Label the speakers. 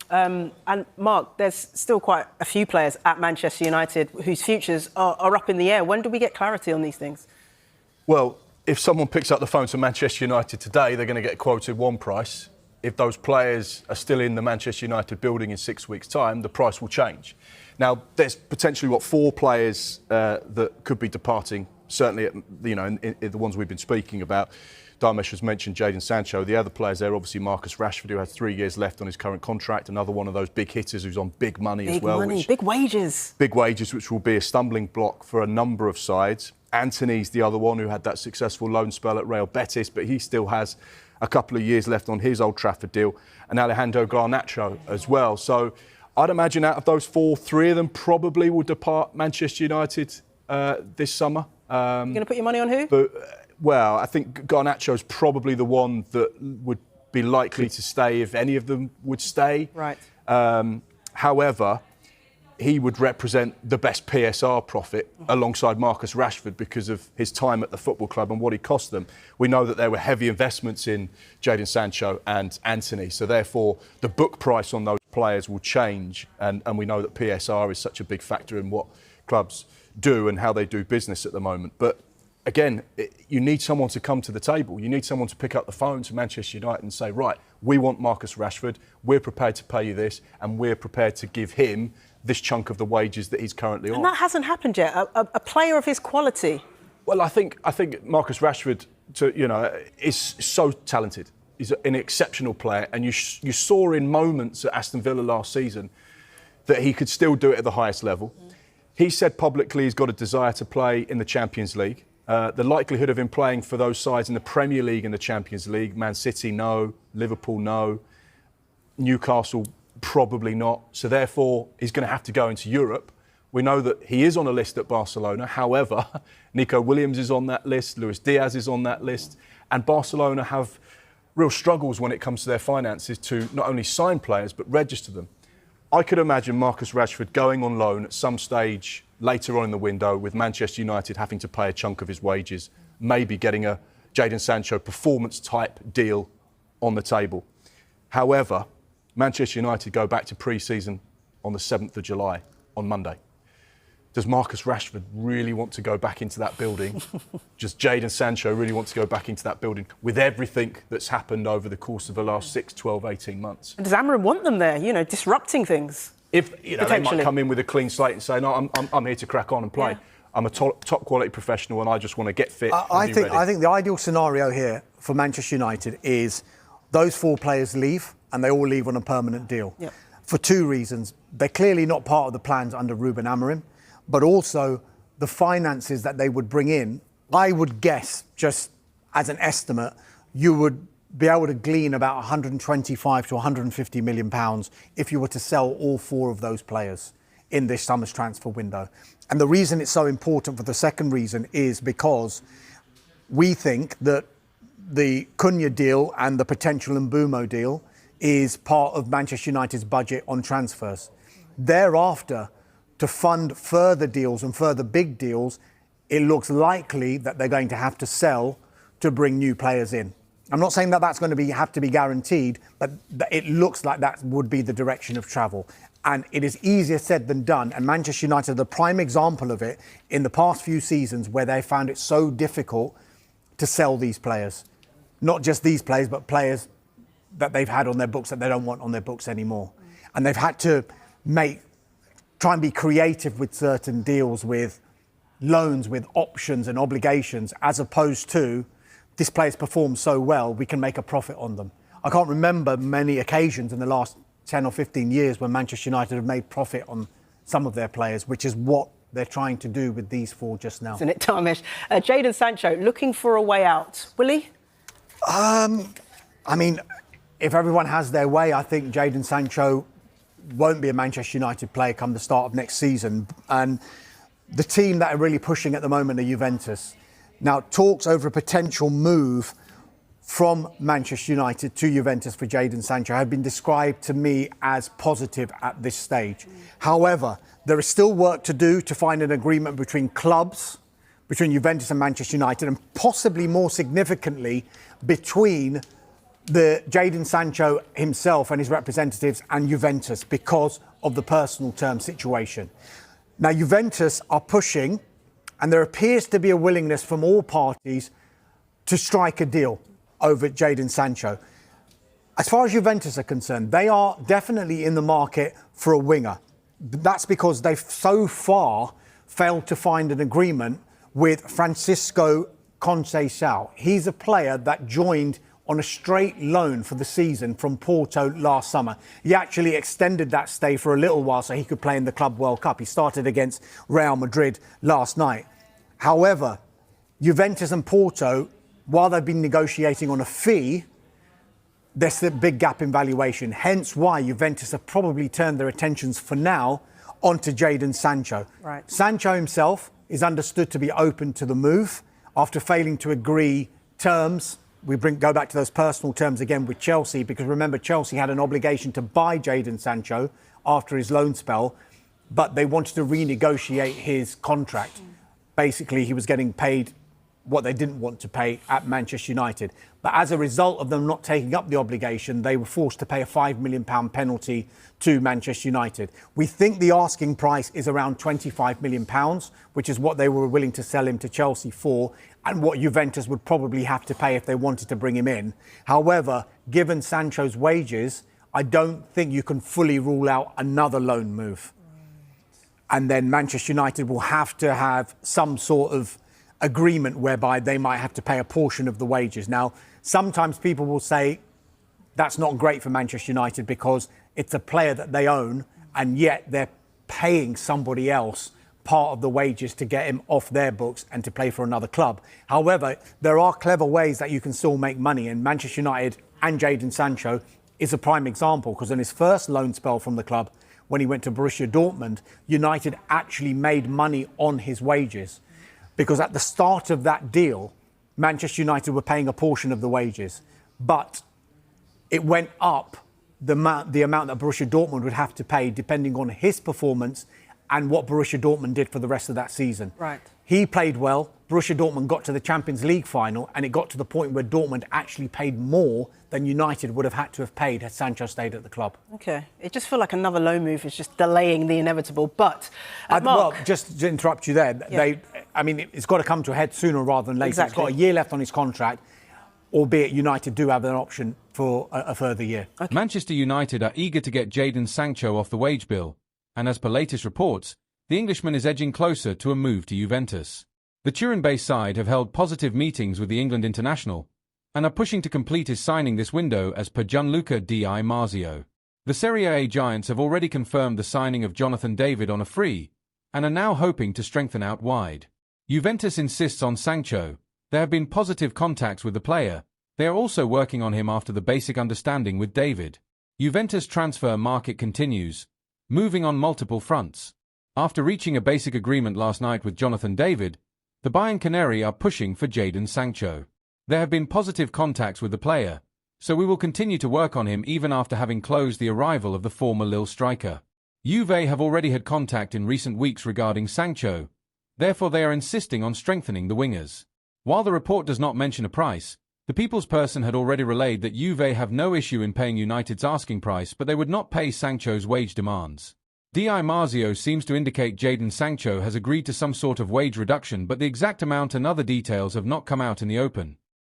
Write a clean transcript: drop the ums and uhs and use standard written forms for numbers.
Speaker 1: And Mark, there's still quite a few players at Manchester United whose futures are up in the air. When do we get clarity on these things?
Speaker 2: Well, if someone picks up the phone to Manchester United today, they're going to get quoted one price. If those players are still in the Manchester United building in 6 weeks' time, the price will change. Now, there's potentially, 4 players that could be departing, certainly, in the ones we've been speaking about. Dharmesh has mentioned Jadon Sancho. The other players there, obviously Marcus Rashford, who has 3 years left on his current contract. Another one of those big hitters who's on big money as well.
Speaker 1: Big wages.
Speaker 2: Big wages, which will be a stumbling block for a number of sides. Anthony's the other one who had that successful loan spell at Real Betis, but he still has a couple of years left on his Old Trafford deal. And Alejandro Garnacho as well. So I'd imagine out of those 4, 3 of them probably will depart Manchester United this summer.
Speaker 1: You're going to put your money on who?
Speaker 2: Well, I think Garnacho's probably the one that would be likely to stay if any of them would stay.
Speaker 1: Right.
Speaker 2: However, he would represent the best PSR profit alongside Marcus Rashford because of his time at the football club and what he cost them. We know that there were heavy investments in Jadon Sancho and Anthony, so therefore the book price on those players will change, and we know that PSR is such a big factor in what clubs do and how they do business at the moment. But again, you need someone to come to the table. You need someone to pick up the phone to Manchester United and say, right, we want Marcus Rashford, we're prepared to pay you this, and we're prepared to give him this chunk of the wages that he's currently on.
Speaker 1: And that hasn't happened yet. A player of his quality.
Speaker 2: Well, I think Marcus Rashford, is so talented. He's an exceptional player, and you saw in moments at Aston Villa last season that he could still do it at the highest level. He said publicly he's got a desire to play in the Champions League. The likelihood of him playing for those sides in the Premier League and the Champions League, Man City, no. Liverpool, no. Newcastle, probably not. So therefore, he's going to have to go into Europe. We know that he is on a list at Barcelona. However, Nico Williams is on that list. Luis Diaz is on that list. And Barcelona have real struggles when it comes to their finances to not only sign players, but register them. I could imagine Marcus Rashford going on loan at some stage later on in the window with Manchester United having to pay a chunk of his wages, maybe getting a Jadon Sancho performance-type deal on the table. However, Manchester United go back to pre-season on the 7th of July, on Monday. Does Marcus Rashford really want to go back into that building? Does Jadon Sancho really want to go back into that building with everything that's happened over the course of the last 6, 12, 18 months?
Speaker 1: And does Amorim want them there, disrupting things?
Speaker 2: If they might come in with a clean slate and say, no, I'm here to crack on and play. Yeah. I'm a top quality professional and I just want to get fit.
Speaker 3: I think the ideal scenario here for Manchester United is those 4 players leave and they all leave on a permanent deal.
Speaker 1: Yep.
Speaker 3: For 2 reasons. They're clearly not part of the plans under Ruben Amorim, but also the finances that they would bring in. I would guess, just as an estimate, you would be able to glean about 125 to 150 million pounds if you were to sell all 4 of those players in this summer's transfer window. And the reason it's so important for the second reason is because we think that the Cunha deal and the potential Mbuemo deal is part of Manchester United's budget on transfers. Thereafter, to fund further deals and further big deals, it looks likely that they're going to have to sell to bring new players in. I'm not saying that that's going to have to be guaranteed, but it looks like that would be the direction of travel. And it is easier said than done. And Manchester United are the prime example of it in the past few seasons where they found it so difficult to sell these players. Not just these players, but players that they've had on their books that they don't want on their books anymore. And they've had to try and be creative with certain deals, with loans, with options and obligations, as opposed to this player's performed so well, we can make a profit on them. I can't remember many occasions in the last 10 or 15 years when Manchester United have made profit on some of their players, which is what they're trying to do with these 4 just now.
Speaker 1: Isn't it, Dharmesh? Jadon Sancho, looking for a way out. Will he?
Speaker 3: If everyone has their way, I think Jadon Sancho won't be a Manchester United player come the start of next season. And the team that are really pushing at the moment are Juventus. Now, talks over a potential move from Manchester United to Juventus for Jadon Sancho have been described to me as positive at this stage. However, there is still work to do to find an agreement between clubs, between Juventus and Manchester United, and possibly more significantly between the Jadon Sancho himself and his representatives and Juventus because of the personal term situation. Now, Juventus are pushing, and there appears to be a willingness from all parties to strike a deal over Jadon Sancho. As far as Juventus are concerned, they are definitely in the market for a winger. That's because they've so far failed to find an agreement with Francisco Conceição. He's a player that joined on a straight loan for the season from Porto last summer. He actually extended that stay for a little while so he could play in the Club World Cup. He started against Real Madrid last night. However, Juventus and Porto, while they've been negotiating on a fee, there's a big gap in valuation. Hence why Juventus have probably turned their attentions for now onto Jadon Sancho.
Speaker 1: Right.
Speaker 3: Sancho himself is understood to be open to the move after failing to agree terms. We go back to those personal terms again with Chelsea, because remember, Chelsea had an obligation to buy Jadon Sancho after his loan spell, but they wanted to renegotiate his contract. Basically, he was getting paid what they didn't want to pay at Manchester United. But as a result of them not taking up the obligation, they were forced to pay a £5 million penalty to Manchester United. We think the asking price is around £25 million, which is what they were willing to sell him to Chelsea for, and what Juventus would probably have to pay if they wanted to bring him in. However, given Sancho's wages, I don't think you can fully rule out another loan move. And then Manchester United will have to have some sort of agreement whereby they might have to pay a portion of the wages. Now, sometimes people will say that's not great for Manchester United because it's a player that they own, and yet they're paying somebody else part of the wages to get him off their books and to play for another club. However, there are clever ways that you can still make money, and Manchester United and Jadon Sancho is a prime example, because in his first loan spell from the club, when he went to Borussia Dortmund, United actually made money on his wages. Because at the start of that deal, Manchester United were paying a portion of the wages, but it went up the amount that Borussia Dortmund would have to pay depending on his performance and what Borussia Dortmund did for the rest of that season.
Speaker 1: Right.
Speaker 3: He played well. Borussia Dortmund got to the Champions League final, and it got to the point where Dortmund actually paid more than United would have had to have paid had Sancho stayed at the club.
Speaker 1: Okay. It just feels like another loan move is just delaying the inevitable. But, Mark...
Speaker 3: Well, just to interrupt you there, it's got to come to a head sooner rather than later.
Speaker 1: Exactly.
Speaker 3: He's got a year left on his contract, albeit United do have an option for a further year.
Speaker 4: Okay. Manchester United are eager to get Jadon Sancho off the wage bill, and as per latest reports, the Englishman is edging closer to a move to Juventus. The Turin-based side have held positive meetings with the England international and are pushing to complete his signing this window, as per Gianluca Di Marzio. The Serie A giants have already confirmed the signing of Jonathan David on a free and are now hoping to strengthen out wide. Juventus insists on Sancho. There have been positive contacts with the player. They are also working on him after the basic understanding with David. Juventus transfer market continues, moving on multiple fronts. After reaching a basic agreement last night with Jonathan David, the Bayern Canary are pushing for Jadon Sancho. There have been positive contacts with the player, so we will continue to work on him even after having closed the arrival of the former Lille striker. Juve have already had contact in recent weeks regarding Sancho, therefore they are insisting on strengthening the wingers. While the report does not mention a price, the people's person had already relayed that Juve have no issue in paying United's asking price, but they would not pay Sancho's wage demands. Di Marzio seems to indicate Jadon Sancho has agreed to some sort of wage reduction, but the exact amount and other details have not come out in the open.